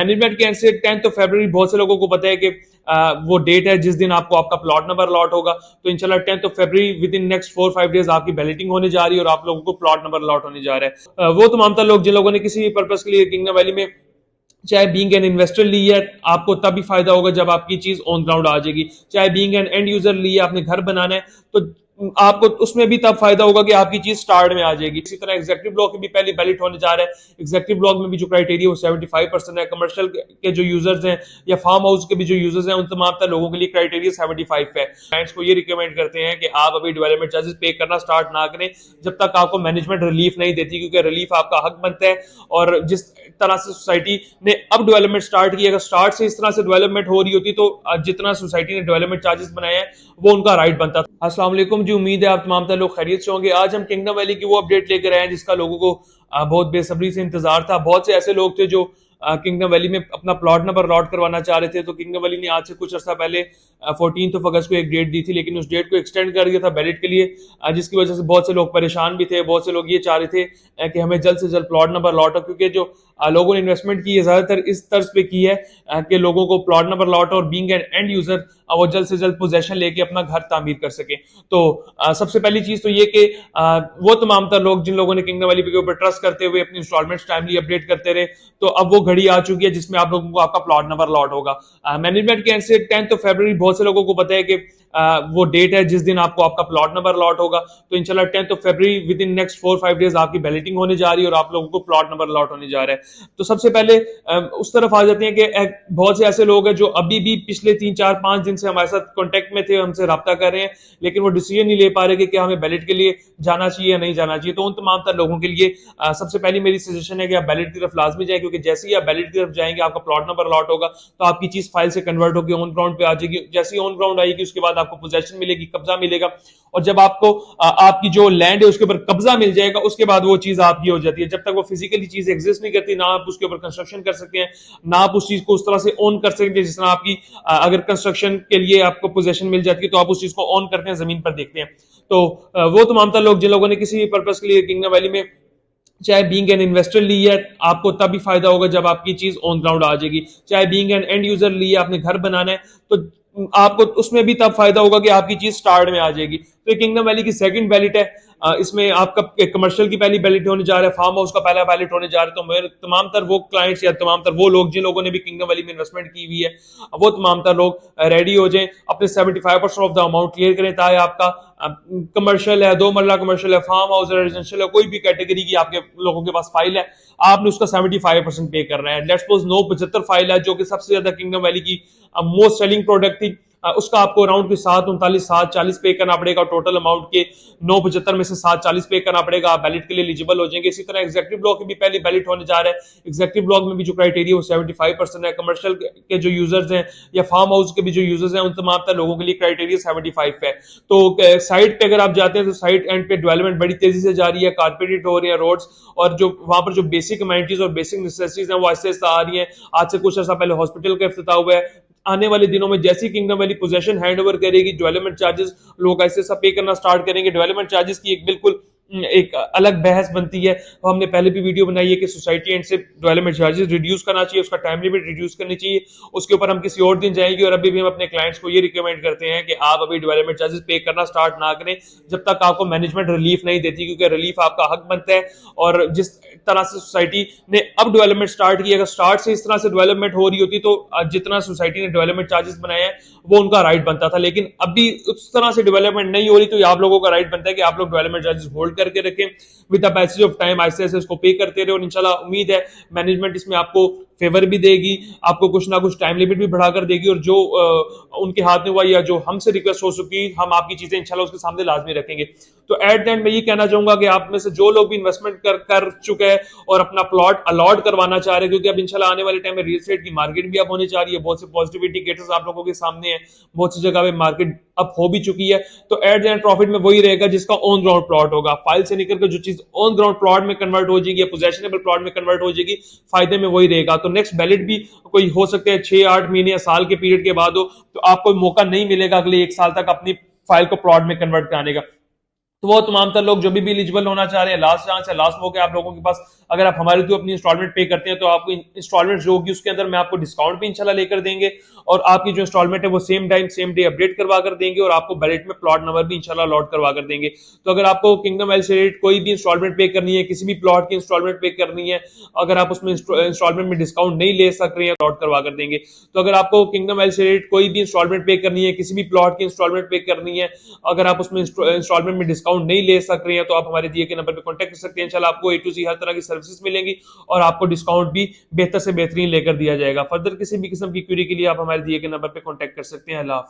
Management के and से 10th फरवरी बहुत से लोगों को पता है कि वो डेट है जिस दिन आपको आपका प्लॉट नंबर अलॉट होगा। तो इंशाल्लाह 10th February with in next 4-5 days आपकी बैलेटिंग होने जा रही है और आप लोगों को प्लॉट नंबर अलॉट होने जा रहा है। वो तमाम तर लोग जिन लोगों ने किसी भी पर्पज के लिए किंगडम वैली में चाहे बीइंग एन इन्वेस्टर ली है, आपको तब भी फायदा होगा जब आपकी चीज ऑन ग्राउंड आ जाएगी। चाहे बीइंग एन एंड यूजर ली है, आपने घर बनाना है, तो आपको उसमें भी तब फायदा होगा कि आपकी चीज स्टार्ट में आ जाएगी। इसी तरह एग्जेक्टिव ब्लॉक की भी पहली बैलेट होने जा रहा है। एग्जेक्टिव ब्लॉक में भी जो क्राइटेरिया वो 75% है। कमर्शियल के जो यूजर्स हैं या फार्म हाउस के भी जो यूजर्स हैं, उन तमाम तर लोगों के लिए क्राइटेरिया 75 है। क्लाइंट्स को ये रिकमेंड करते हैं कि आप अभी डेवलपमेंट चार्जेस पे करना स्टार्ट ना करें जब तक आपको मैनेजमेंट रिलीफ नहीं देती, क्योंकि रिलीफ आपका हक बनता है। और जिस तरह से सोसाइटी ने अब डेवलपमेंट स्टार्ट की, अगर स्टार्ट से इस तरह से डेवलपमेंट हो रही होती तो जितना सोसाइटी ने डेवलपमेंट चार्जेस बनाए हैं वो उनका राइट बनता था। अस्सलाम वालेकुम जी, उम्मीद है आप तमाम लोग खैरियत से होंगे। आज हम किंगडम वैली की वो अपडेट लेकर आए हैं जिसका लोगों को बहुत बेसब्री से इंतजार था। बहुत से ऐसे लोग थे जो किंगडम वैली में अपना प्लॉट नंबर अलॉट करवाना चाह रहे थे। तो किंगडम वैली ने आज से कुछ अर्सा पहले 14 अगस्त को एक डेट दी थी, लेकिन उस डेट को एक्सटेंड कर दिया था बैलेट के लिए, जिसकी वजह से बहुत से लोग परेशान भी थे। बहुत से लोग ये चाह रहे थे कि हमें जल्द से जल्द प्लॉट नंबर अलॉट हो, क्योंकि जो लोगों ने इन्वेस्टमेंट की है ज्यादातर इस तर्ज पे की है कि लोगों को प्लॉट नंबर अलॉट और बीइंग एन एंड यूजर वो जल्द से जल्द पोजेशन लेके अपना घर तामीर कर सके। तो सबसे पहली चीज तो ये कि वो तमाम तर लोग जिन लोगों ने किंगडम वैली के ऊपर ट्रस्ट करते हुए अपनी इंस्टॉलमेंट टाइमली अपडेट करते रहे, तो अब वो घड़ी आ चुकी है जिसमें आप लोगों को आपका प्लॉट नंबर अलॉट होगा। मैनेजमेंट के एंड से 10th फरवरी बहुत से लोगों को पता है कि वो डेट है जिस दिन आपको आपका प्लॉट नंबर अलॉट होगा। तो इंशाल्लाह 10th February with in next 4-5 days आपकी बैलेटिंग होने जा रही है और आप लोगों को प्लॉट नंबर अलॉट होने जा रहा है। तो सबसे पहले उस तरफ आ जाते हैं कि बहुत से ऐसे लोग हैं जो अभी भी पिछले 3-4-5 दिन से हमारे साथ कॉन्टेक्ट में थे, हमसे रब्ता कर रहे हैं, लेकिन वो डिसीजन नहीं ले पा रहे कि क्या हमें बैलेट के लिए जाना चाहिए या नहीं जाना चाहिए। तो उन तमाम तर लोगों के लिए सबसे पहली मेरी सजेशन है कि आप बैलेट की तरफ लाजमी जाए, क्योंकि जैसे ही आप बैलेट की तरफ जाएंगे आपका प्लॉट नंबर अलॉट होगा तो आपकी चीज फाइल से कन्वर्ट होकर ऑन ग्राउंड पे आ जाएगी। जैसे ही ऑन ग्राउंड आएगी उसके बाद आपको पोजेशन मिलेगी, कब्जा मिलेगा, और जब आपको आपकी जो लैंड है उसके ऊपर कब्जा मिल जाएगा उसके बाद वो चीज आपकी हो जाती है। जब तक वो फिजिकली चीज एग्जिस्ट नहीं करती, ना आप उसके ऊपर कंस्ट्रक्शन कर सकते हैं, ना आप उस चीज को उस तरह से ऑन कर सकते हैं जिस तरह आपकी अगर कंस्ट्रक्शन के लिए आपको पोजेशन मिल जाती है तो आप उस चीज को ऑन करते हैं, जमीन पर देखते हैं। तो वो तमाम तर लोग जिन लोगों ने किसी भी पर्पज के लिए किंगडम वैली में चाहे बीइंग एन इन्वेस्टर ली है, आपको तब भी फायदा होगा जब आपकी चीज ऑन ग्राउंड आ जाएगी। चाहे बीइंग एन एंड यूजर ली है, आपने घर बनाना है, तो आपको उसमें भी तब फायदा होगा कि आपकी चीज स्टार्ट में आ जाएगी। तो किंगडम वैली की सेकंड बैलेट है। इसमें आपका कमर्शियल की पहली बैलेट होने जा रहा है, फार्म हाउस का पहला बैलेट होने जा रहा है। तो मेरे तमाम तर वो क्लाइंट्स या तमाम तर वो लोग जिन लोगों ने भी किंगडम वैली में इन्वेस्टमेंट की हुई है, वो तमाम तर लोग रेडी हो जाएं, अपने 75% ऑफ द अमाउंट क्लियर करें, ताकि आपका कमर्शियल है, 2 मरला कमर्शियल है, फार्म हाउस है, रेजिडेंशियल है, कोई भी कैटेगरी की आपके लोगों के पास फाइल है, आपने उसका 75% पे करना है। लेट्स सपोज 975 फाइल है जो कि सबसे ज्यादा किंगडम वैली की मोस्ट सेलिंग प्रोडक्ट थी, उसका आपको अराउंड की 739 740 पे करना पड़ेगा। टोटल अमाउंट के 975 में से 740 पे करना पड़ेगा, आप बैलेट के लिए एलिजिबल हो जाएंगे। इसी तरह एग्जेक्टिव ब्लॉक की भी पहली बैलेट होने जा रहा है। एग्जेक्टिव ब्लॉक में भी जो क्राइटेरिया वो 75% है। कमर्शियल के जो यूजर्स हैं या फार्म हाउस के भी जो यूजर्स हैं, उन तमाम तर लोगों के लिए क्राइटेरिया 75 है। तो साइट पे अगर आप जाते हैं तो साइट एंड पे डेवलपमेंट बड़ी तेजी से जा रही है, कारपेटेड हो रही है रोड्स, और जो वहां पर जो बेसिक कम्युनिटीज और बेसिक नेसेसिटीज हैं वो आहिस्ता आहिस्ता आ रही है। आज से कुछ अर्सा पहले हॉस्पिटल का इफ्तिताह हुआ है। आने वाले दिनों में जैसी kingdom valley possession hand over करेगी, डेवलपमेंट चार्जेस लोग ऐसे सब पे करना स्टार्ट करेंगे। डेवलपमेंट चार्जेस की एक बिल्कुल एक अलग बहस बनती है। तो हमने पहले भी वीडियो बनाई है कि सोसाइटी एंड से डेवलपमेंट चार्जेस रिड्यूस करना चाहिए, उसका टाइम लिमिट रिड्यूस करनी चाहिए। उसके ऊपर हम किसी और दिन जाएंगे। और अभी भी हम अपने क्लाइंट्स को ये रिकमेंड करते हैं कि आप अभी डेवलपमेंट चार्जेस पे करना स्टार्ट ना करें जब तक आपको मैनेजमेंट रिलीफ नहीं देती, क्योंकि रिलीफ आपका हक बनता है। और जिस तरह से सोसाइटी ने अब डेवलपमेंट स्टार्ट की, अगर स्टार्ट से इस तरह से डेवलपमेंट हो रही होती तो जितना सोसाइटी ने डेवलपमेंट चार्जेस बनाए हैं वो उनका राइट बनता था, लेकिन अभी उस तरह से डेवलपमेंट नहीं हो रही, तो आप लोगों का राइट बनता है कि आप लोग डेवलपमेंट चार्जेस होल्ड करके रखें, with the passage of time ऐसे ऐसे उसको पे करते रहे। और इंशाल्लाह उम्मीद है मैनेजमेंट इसमें आपको फेवर भी देगी, आपको कुछ ना कुछ टाइम लिमिट भी बढ़ाकर देगी, और जो उनके हाथ में हुआ या जो हमसे रिक्वेस्ट हो चुकी हम आपकी चीजें इंशाल्लाह उसके सामने लाजमी रखेंगे। तो एट द एंड मैं ये कहना चाहूंगा कि आप में से जो लोग भी इन्वेस्टमेंट कर चुके हैं और अपना प्लॉट अलॉट करवाना चाह रहे हैं, क्योंकि अब इंशाल्लाह आने वाले टाइम में रियल एस्टेट की मार्केट भी अब होने जा रही है, बहुत से पॉजिटिव इंडिकेटर्स आप लोगों के सामने है, बहुत सी जगह पे मार्केट अब हो भी चुकी है। तो एट द एंड प्रॉफिट में वही रहेगा जिसका ऑन ग्राउंड प्लॉट होगा। फाइल से निकल कर जो चीज ऑन ग्राउंड प्लॉट में कन्वर्ट हो जाएगी या पोजेशनेबल प्लॉट में कन्वर्ट हो जाएगी, फायदे में वही रहेगा। तो नेक्स्ट बैलेट भी कोई हो सकता है 6-8 महीने या साल के पीरियड के बाद हो, तो आपको मौका नहीं मिलेगा अगले 1 साल तक अपनी फाइल को प्लॉट में कन्वर्ट कराने का। तो वो तमाम तर लोग जो भी एलिजिबल होना चाह रहे हैं, लास्ट चांस है, लास्ट मौके आप लोगों के पास। अगर आप हमारे थ्रू अपनी इंस्टॉलमेंट पे करते हैं तो आपको इंस्टॉलमेंट जो होगी उसके अंदर मैं आपको डिस्काउंट भी इंशाल्लाह लेकर देंगे, और आपकी जो इंस्टॉलमेंट है वो same time same day update करवा कर देंगे, और आपको बैलेट में प्लॉट नंबर भी इंशाल्लाह अलॉट करवा कर देंगे। तो अगर आपको किंगडम वेल्थ से कोई भी इंस्टॉलमेंट पे करनी है, किसी भी प्लॉट की इंस्टॉलमेंट पे करनी है, अगर आप उसमें इंस्टॉलमेंट में डिस्काउंट नहीं ले सक रहे हैं, अलॉट करवा कर देंगे। तो अगर आपको किंगडम वेल्थ से कोई भी इंस्टॉलमेंट पे करनी है, किसी भी प्लॉट की इंस्टॉलमेंट पे करनी है, अगर आप उसमें इंस्टॉलमेंट में डिस्काउंट नहीं ले सक रहे हैं, तो आप हमारे दिए के नंबर पे कांटेक्ट कर सकते हैं। इंशाल्लाह आपको ए टू ज़ेड हर तरह की सर्विसेज मिलेंगी, और आपको डिस्काउंट भी बेहतर से बेहतरीन लेकर दिया जाएगा। फर्दर किसी भी किस्म की क्यूरी के लिए आप हमारे दिए के नंबर पे कांटेक्ट कर सकते हैं। अल्लाह हाफिज।